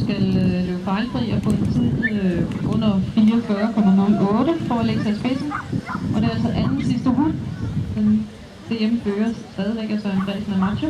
skal løbe fejlfri og få en tid under 44,08 for at lægge sig i spidsen. Og det er altså anden sidste hund. Den DM fører stadigvæk af Søren Frederiksen og Macho.